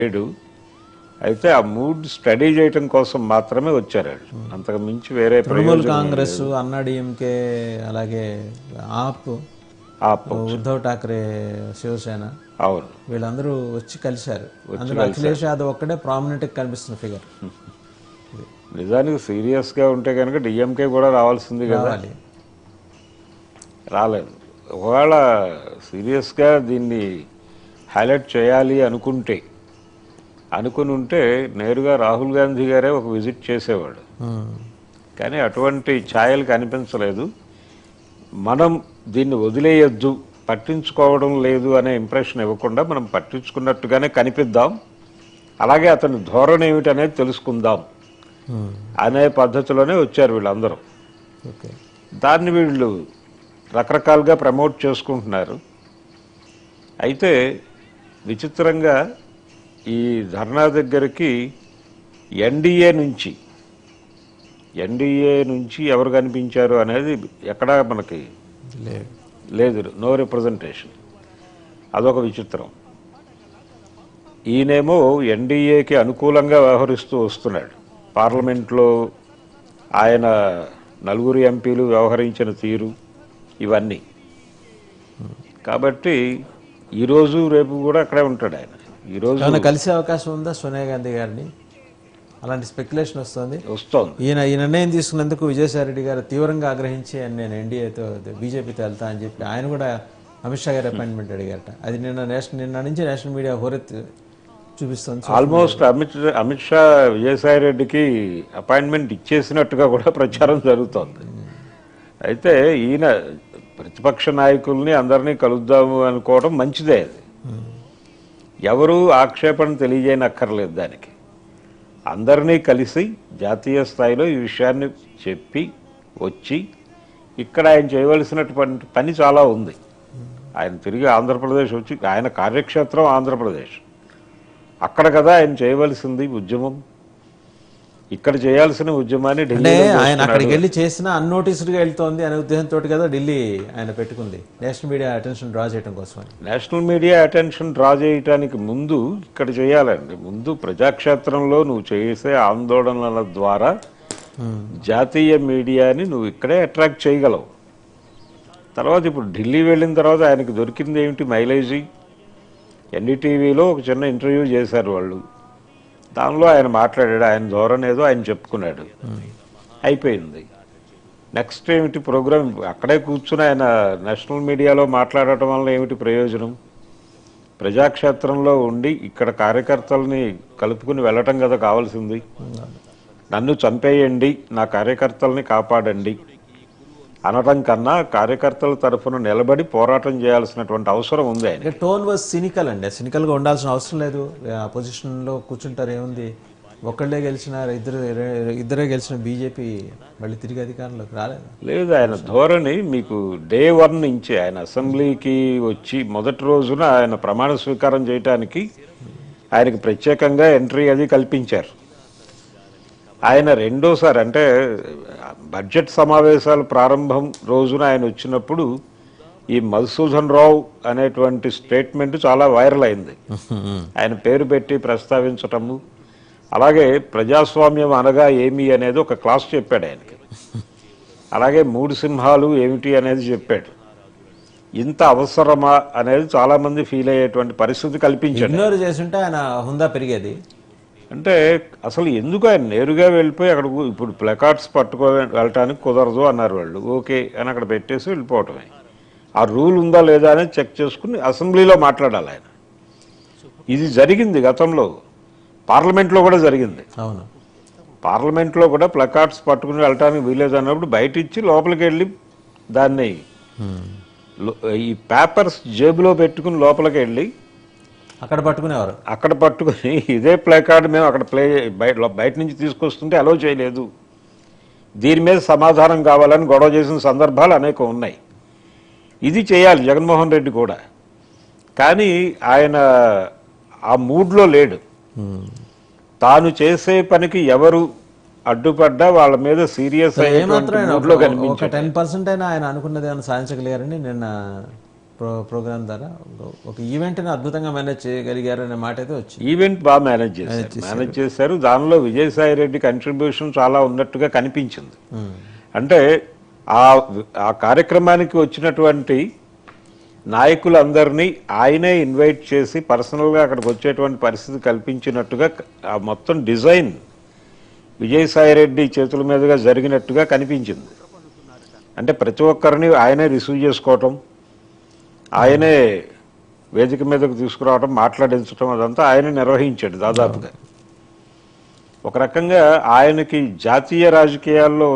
లేడు. అయితే ఆ మూడ్ స్టడీ చేయటం కోసం మాత్రమే వచ్చారు. అంతకు మించి వేరే తృణమూల్ కాంగ్రెస్, అన్నా డిఎంకే, అలాగే ఆప్, ఉద్ధవ్ ఠాక్రే, శివసేన, అవును, వీళ్ళందరూ వచ్చి కలిశారు. అందులో అఖిలేష్ యాదవ్ ఒక్కడే ప్రామినెంట్ కనిపిస్తున్న ఫిగర్. నిజానికి సీరియస్ గా ఉంటే కనుక డిఎంకే కూడా రావాల్సింది కదా, రాలేదు. ఒకవేళ సీరియస్ గా దీన్ని హైలైట్ చేయాలి అనుకుని ఉంటే నేరుగా రాహుల్ గాంధీ గారే ఒక విజిట్ చేసేవాడు. కానీ అటువంటి ఛాయలు కనిపించలేదు. మనం దీన్ని వదిలేయొద్దు, పట్టించుకోవడం లేదు అనే ఇంప్రెషన్ ఇవ్వకుండా మనం పట్టించుకున్నట్టుగానే కనిపిద్దాం, అలాగే అతని ధోరణి ఏమిటనేది తెలుసుకుందాం అనే పద్ధతిలోనే వచ్చారు వీళ్ళందరూ. దాన్ని వీళ్ళు రకరకాలుగా ప్రమోట్ చేసుకుంటున్నారు. అయితే విచిత్రంగా ఈ ధర్నా దగ్గరికి ఎన్డీఏ నుంచి ఎవరు కనిపించారు అనేది ఎక్కడా మనకి లేదు, నో రిప్రజెంటేషన్. అదొక విచిత్రం. ఈయనేమో ఎన్డీఏకి అనుకూలంగా వ్యవహరిస్తూ వస్తున్నాడు. పార్లమెంట్లో ఆయన నలుగురు ఎంపీలు వ్యవహరించిన తీరు ఇవన్నీ. కాబట్టి ఈరోజు రేపు కూడా అక్కడే ఉంటాడు ఆయన. ఈరోజు కలిసే అవకాశం ఉందా సోనియా గాంధీ గారిని? అలాంటి స్పెక్యులేషన్ వస్తుంది. ఈ నిర్ణయం తీసుకున్నందుకు విజయసాయి రెడ్డి గారు తీవ్రంగా ఆగ్రహించి నేను ఎన్డీఏతో బీజేపీతో వెళ్తా అని చెప్పి ఆయన కూడా అమిత్ షా గారి అపాయింట్మెంట్ అడిగారట. అది నిన్న నుంచి నేషనల్ మీడియా హోరెత్ చూపిస్తుంది. ఆల్మోస్ట్ అమిత్ షా విజయసాయి రెడ్డికి అపాయింట్మెంట్ ఇచ్చేసినట్టుగా కూడా ప్రచారం జరుగుతోంది. అయితే ఈయన ప్రతిపక్ష నాయకుల్ని అందరినీ కలుద్దాము అనుకోవడం మంచిదే. అది ఎవరు ఆక్షేపణ తెలియజేయనక్కర్లేదు. దానికి అందరినీ కలిసి జాతీయ స్థాయిలో ఈ విషయాన్ని చెప్పి వచ్చి ఇక్కడ ఆయన చేయవలసినటువంటి పని చాలా ఉంది. ఆయన తిరిగి ఆంధ్రప్రదేశ్ వచ్చి, ఆయన కార్యక్షేత్రం ఆంధ్రప్రదేశ్, అక్కడ కదా ఆయన చేయవలసింది ఉద్యమం. ఇక్కడ చేయాల్సిన ఉద్యమాన్ని ఢిల్లీ ఆయన అక్కడికి వెళ్ళి చేసిన అన్నోటీస్డ్గా వెళ్తోంది అనే ఉద్దేశంతో కదా ఢిల్లీ ఆయన పెట్టుకుంది, నేషనల్ మీడియా అటెన్షన్ డ్రా చేయడం కోసం. నేషనల్ మీడియా అటెన్షన్ డ్రా చేయడానికి ముందు ఇక్కడ చేయాలండి. ముందు ప్రజాక్షేత్రంలో నువ్వు చేసే ఆందోళనల ద్వారా జాతీయ మీడియాని నువ్వు ఇక్కడే అట్రాక్ట్ చేయగలవు. తర్వాత ఇప్పుడు ఢిల్లీ వెళ్ళిన తర్వాత ఆయనకు దొరికింది ఏమిటి? మైలేజీ. ఎన్డీటీవీలో ఒక చిన్న ఇంటర్వ్యూ చేశారు వాళ్ళు. దానిలో ఆయన మాట్లాడాడు, ఆయన ధోరణి ఏదో ఆయన చెప్పుకున్నాడు, అయిపోయింది. నెక్స్ట్ ఏమిటి ప్రోగ్రామ్? అక్కడే కూర్చుని ఆయన నేషనల్ మీడియాలో మాట్లాడటం వల్ల ఏమిటి ప్రయోజనం? ప్రజాక్షేత్రంలో ఉండి ఇక్కడ కార్యకర్తల్ని కలుపుకుని వెళ్ళటం కదా కావాల్సింది. నన్ను చంపేయండి, నా కార్యకర్తల్ని కాపాడండి అనడం కన్నా కార్యకర్తల తరఫున నిలబడి పోరాటం చేయాల్సినటువంటి అవసరం ఉంది. ఆయన టోన్ వాజ్ సినికల్ అండి. సినికల్గా ఉండాల్సిన అవసరం లేదు. పొజిషన్లో కూర్చుంటారు, ఏముంది, ఒక్కళ్ళే గెలిచినారు, ఇద్దరే గెలిచిన బీజేపీ మళ్ళీ తిరిగి అధికారంలోకి రాలేదు. లేదు, ఆయన ధోరణి మీకు డే 1 నుంచి ఆయన అసెంబ్లీకి వచ్చి మొదటి రోజున ఆయన ప్రమాణ స్వీకారం చేయడానికి ఆయనకి ప్రత్యేకంగా ఎంట్రీ అది కల్పించారు. ఆయన రెండోసారి అంటే బడ్జెట్ సమావేశాల ప్రారంభం రోజున ఆయన వచ్చినప్పుడు ఈ మధుసూదన్ రావు అనేటువంటి స్టేట్మెంట్ చాలా వైరల్ అయింది. ఆయన పేరు పెట్టి ప్రస్తావించటము, అలాగే ప్రజాస్వామ్యం అనగా ఏమి అనేది ఒక క్లాస్ చెప్పాడు ఆయనకి. అలాగే 3 సింహాలు ఏమిటి అనేది చెప్పాడు. ఇంత అవసరమా అనేది చాలా మంది ఫీల్ అయ్యేటువంటి పరిస్థితి కల్పించాడు. ఇగ్నోర్ చేస్తుంటే ఆయన హుందా పెరిగేది. అంటే అసలు ఎందుకు ఆయన నేరుగా వెళ్ళిపోయి అక్కడ ఇప్పుడు ప్లకార్డ్స్ వెళ్ళటానికి కుదరదు అన్నారు వాళ్ళు. ఓకే అని అక్కడ పెట్టేసి వెళ్ళిపోవటమే. ఆ రూల్ ఉందా లేదా అనేది చెక్ చేసుకుని అసెంబ్లీలో మాట్లాడాలి ఆయన. ఇది జరిగింది గతంలో, పార్లమెంట్లో కూడా జరిగింది. అవును, పార్లమెంట్లో కూడా ప్లకార్డ్స్ పట్టుకుని వెళ్ళటానికి వీలేదు అన్నప్పుడు బయట ఇచ్చి లోపలికి వెళ్ళి దాన్ని ఈ పేపర్స్ జేబులో పెట్టుకుని లోపలికి వెళ్ళి అక్కడ పట్టుకునేవారు. అక్కడ పట్టుకుని ఇదే ప్లే కార్డు మేము అక్కడ బయట నుంచి తీసుకొస్తుంటే అలో చేయలేదు, దీని మీద సమాధానం కావాలని గొడవ చేసిన సందర్భాలు అనేకం ఉన్నాయి. ఇది చేయాలి జగన్మోహన్ రెడ్డి కూడా, కానీ ఆయన ఆ మూడ్లో లేడు. తాను చేసే పనికి ఎవరు అడ్డుపడ్డా వాళ్ళ మీద సీరియస్ అయ్యేటువంటి మూడ్లో కనిపించాడు. 10% అయినా ఆయన అనుకున్నది ఏమైనా సాధించగలిగారని నిన్న ప్రోగ్రామ్ ద్వారా ఒక ఈవెంట్ని అద్భుతంగా మేనేజ్ చేయగలిగారు అనే మాట అయితే వచ్చింది. ఈవెంట్ బాగా మేనేజ్ చేశారు. దానిలో విజయసాయి రెడ్డి కంట్రిబ్యూషన్ చాలా ఉన్నట్టుగా కనిపించింది. అంటే ఆ కార్యక్రమానికి వచ్చినటువంటి నాయకులందరినీ ఆయనే ఇన్వైట్ చేసి పర్సనల్గా అక్కడికి వచ్చేటువంటి పరిస్థితి కల్పించినట్టుగా ఆ మొత్తం డిజైన్ విజయసాయి రెడ్డి చేతుల మీదుగా జరిగినట్టుగా కనిపించింది. అంటే ప్రతి ఒక్కరిని ఆయనే రిసీవ్ చేసుకోవటం, ఆయనే వేదిక మీదకు తీసుకురావడం, మాట్లాడించడం, అదంతా ఆయన నిర్వహించాడు దాదాపుగా. ఒక రకంగా ఆయనకి జాతీయ రాజకీయాల్లో